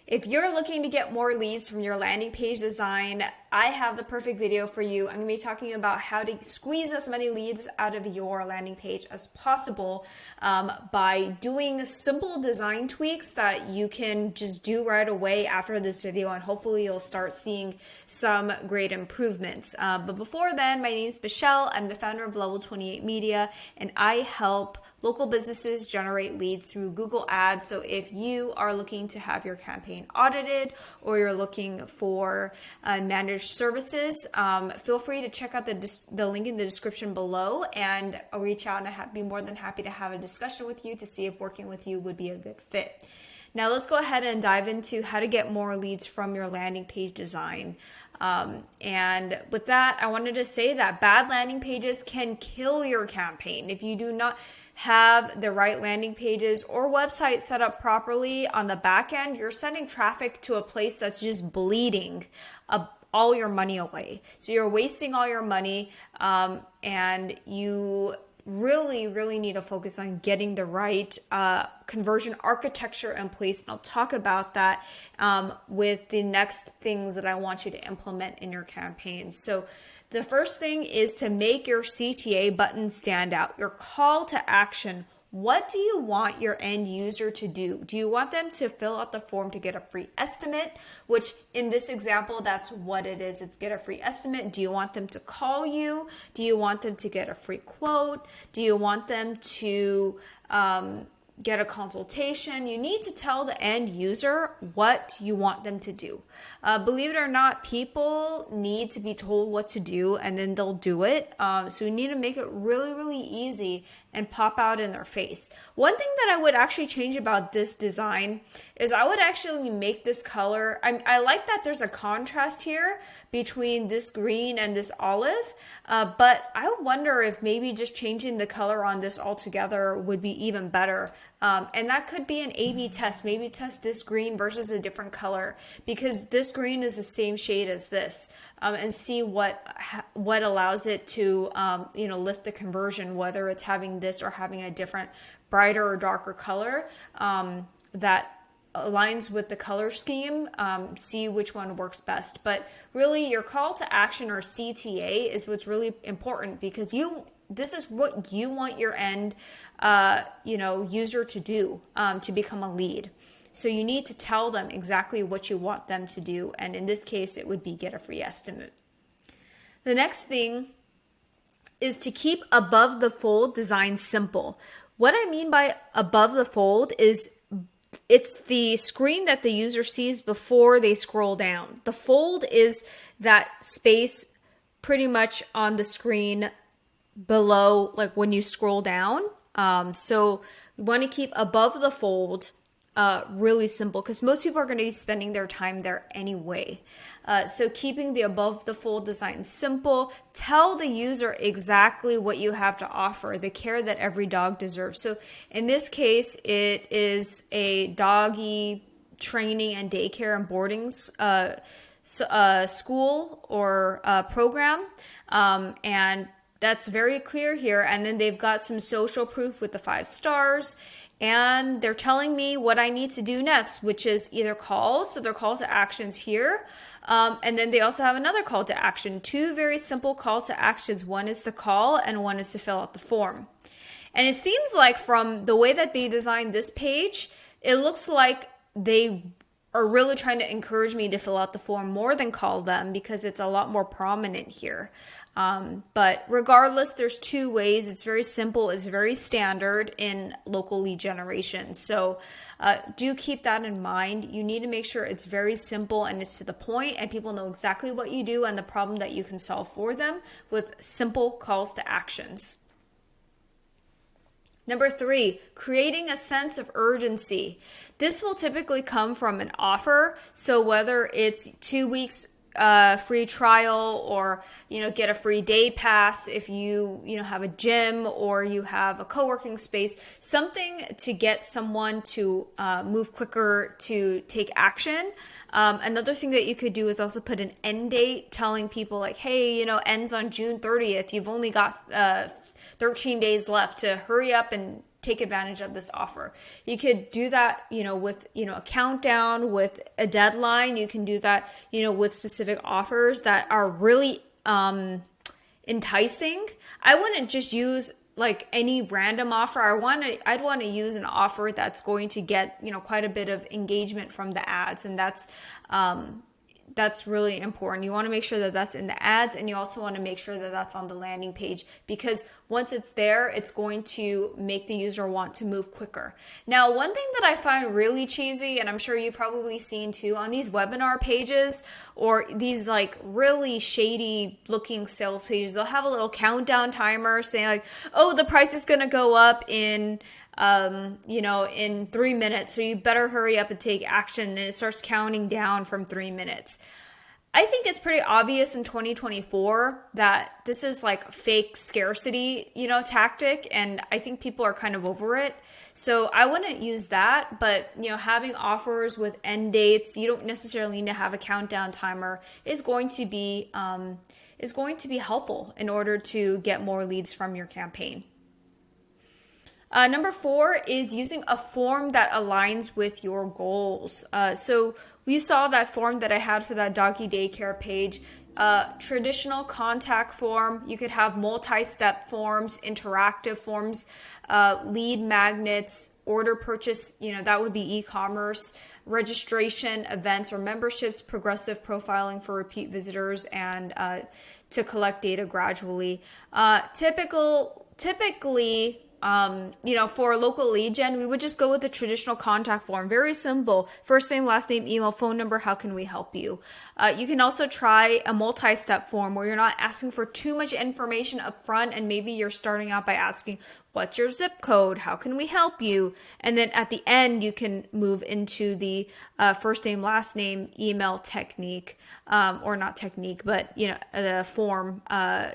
If you're looking to get more leads from your landing page design, I have the perfect video for you. I'm going to be talking about how to squeeze as many leads out of your landing page as possible by doing simple design tweaks that you can just do right away after this video, and hopefully you'll start seeing some great improvements. But before then, my name is Michelle. I'm the founder of Level 28 Media, and I help local businesses generate leads through Google Ads. So if you are looking to have your campaign audited or you're looking for managed services, feel free to check out the link in the description below, and I'll reach out and I'd be more than happy to have a discussion with you to see if working with you would be a good fit. Now let's go ahead and dive into how to get more leads from your landing page design. And with that, I wanted to say that bad landing pages can kill your campaign. If you do not have the right landing pages or website set up properly on the back end, you're sending traffic to a place that's just bleeding all your money away. So you're wasting all your money, and you really need to focus on getting the right conversion architecture in place. And I'll talk about that with the next things that I want you to implement in your campaign. So the first thing is to make your CTA button stand out, your call to action. What do you want your end user to do? Do you want them to fill out the form to get a free estimate, which in this example, that's what it is. It's get a free estimate. Do you want them to call you? Do you want them to get a free quote? Do you want them to get a consultation? You need to tell the end user what you want them to do. Believe it or not, people need to be told what to do and then they'll do it. So you need to make it really easy and pop out in their face. One thing that I would actually change about this design is I would actually make this color. I like that there's a contrast here between this green and this olive, but I wonder if maybe just changing the color on this altogether would be even better. And that could be an A/B test. Maybe test this green versus a different color, because this green is the same shade as this, and see what allows it to lift the conversion, whether it's having this or having a different brighter or darker color that aligns with the color scheme. See which one works best. But really, your call to action, or CTA, is what's really important, because this is what you want your end user to do to become a lead. So you need to tell them exactly what you want them to do, and in this case it would be get a free estimate. The next thing is to keep above the fold design simple. What I mean by above the fold is it's the screen that the user sees before they scroll down. The fold is that space pretty much on the screen below, like when you scroll down. So you want to keep above the fold really simple, because most people are going to be spending their time there anyway. So keeping the above the fold design simple, tell the user exactly what you have to offer, the care that every dog deserves. So in this case, it is a doggy training and daycare and boarding school or program, and that's very clear here. And then they've got some social proof with the 5 stars. And they're telling me what I need to do next, which is either calls. So their call to actions here. And then they also have another call to action. 2 very simple call to actions. One is to call and one is to fill out the form. And it seems like from the way that they designed this page, it looks like they are really trying to encourage me to fill out the form more than call them, because it's a lot more prominent here. But regardless, there's 2 ways. It's very simple. It's very standard in local lead generation. So do keep that in mind. You need to make sure it's very simple and it's to the point, and people know exactly what you do and the problem that you can solve for them with simple calls to actions. Number 3, creating a sense of urgency. This will typically come from an offer. So whether it's 2 weeks free trial, or get a free day pass if you have a gym or you have a co-working space, something to get someone to move quicker to take action. Another thing that you could do is also put an end date, telling people like, hey, ends on June 30th. You've only got 13 days left to hurry up and take advantage of this offer. You could do that, with, a countdown, with a deadline. You can do that, with specific offers that are really enticing. I wouldn't just use like any random offer. I'd want to use an offer that's going to get, quite a bit of engagement from the ads. And that's really important. You want to make sure that that's in the ads, and you also want to make sure that that's on the landing page, because once it's there, it's going to make the user want to move quicker. Now, one thing that I find really cheesy, and I'm sure you've probably seen too, on these webinar pages or these like really shady looking sales pages, they'll have a little countdown timer saying like, oh, the price is going to go up in 3 minutes. So you better hurry up and take action. And it starts counting down from 3 minutes. I think it's pretty obvious in 2024 that this is like fake scarcity, tactic. And I think people are kind of over it. So I wouldn't use that, but having offers with end dates, you don't necessarily need to have a countdown timer, is going to be helpful in order to get more leads from your campaign. Number 4 is using a form that aligns with your goals. So we saw that form that I had for that doggy daycare page. Traditional contact form. You could have multi-step forms, interactive forms, lead magnets, order purchase, that would be e-commerce, registration, events or memberships, progressive profiling for repeat visitors, and to collect data gradually. Typically, for a local lead gen, we would just go with the traditional contact form. Very simple. First name, last name, email, phone number. How can we help you? You can also try a multi-step form where you're not asking for too much information up front, and maybe you're starting out by asking, what's your zip code? How can we help you? And then at the end, you can move into the first name, last name, email technique, or not technique, but the form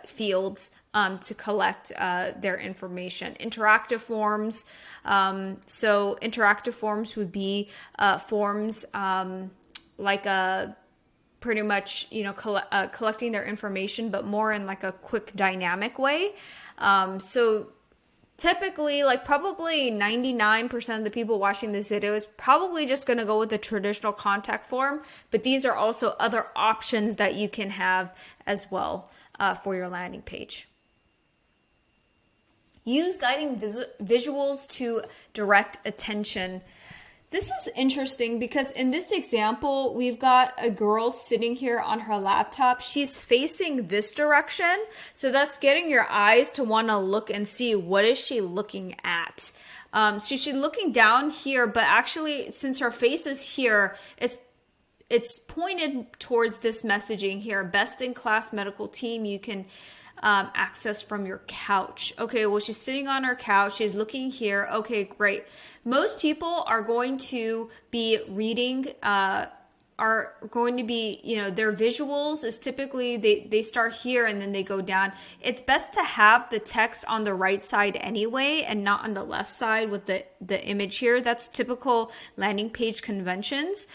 fields to collect their information. Interactive forms. So interactive forms would be forms like pretty much collecting their information, but more in like a quick dynamic way. So typically, like probably 99% of the people watching this video is probably just going to go with the traditional contact form, but these are also other options that you can have as well for your landing page. Use guiding visuals to direct attention. This is interesting because in this example, we've got a girl sitting here on her laptop. She's facing this direction. So that's getting your eyes to want to look and see what is she looking at. So she's looking down here, but actually since her face is here, it's pointed towards this messaging here. Best in class medical team you can access from your couch. Okay, well, she's sitting on her couch. She's looking here. Okay, great. Most people are going to be reading, their visuals is typically, they start here and then they go down. It's best to have the text on the right side anyway and not on the left side with the image here. That's typical landing page conventions.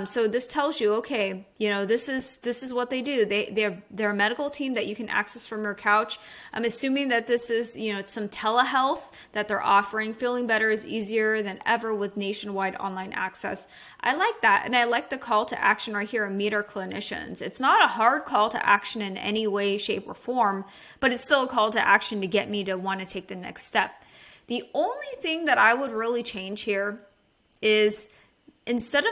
So this tells you, okay, this is what they do. They're a medical team that you can access from your couch. I'm assuming that this is, some telehealth that they're offering. Feeling better is easier than ever with nationwide online access. I like that. And I like the call to action right here, meet our clinicians. It's not a hard call to action in any way, shape, or form, but it's still a call to action to get me to want to take the next step. The only thing that I would really change here is instead of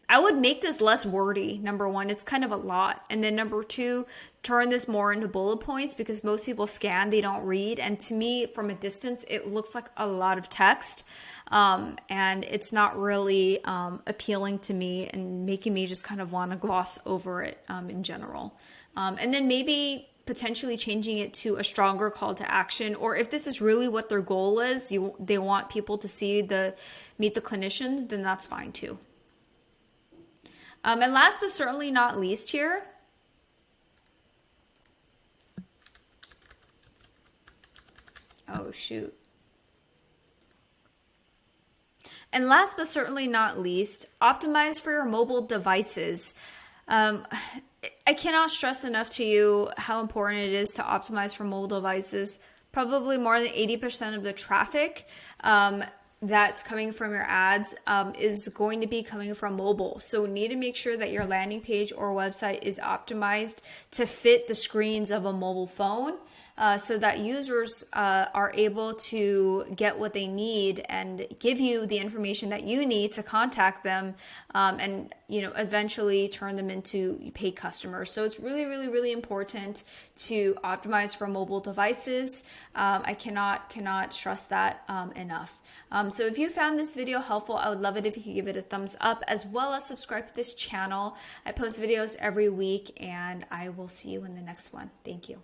I would make this less wordy. Number 1, it's kind of a lot. And then number 2, turn this more into bullet points because most people scan, they don't read. And to me, from a distance, it looks like a lot of text. And it's not really appealing to me and making me just kind of want to gloss over it in general. And then maybe potentially changing it to a stronger call to action, or if this is really what their goal is, they want people to see meet the clinician, then that's fine too. And last but certainly not least here, oh shoot. And last but certainly not least, optimize for your mobile devices. I cannot stress enough to you how important it is to optimize for mobile devices. probably more than 80% of the traffic that's coming from your ads is going to be coming from mobile. So you need to make sure that your landing page or website is optimized to fit the screens of a mobile phone. So that users are able to get what they need and give you the information that you need to contact them, and eventually turn them into paid customers. So it's really, really, really important to optimize for mobile devices. I cannot stress that enough. So if you found this video helpful, I would love it if you could give it a thumbs up, as well as subscribe to this channel. I post videos every week, and I will see you in the next one. Thank you.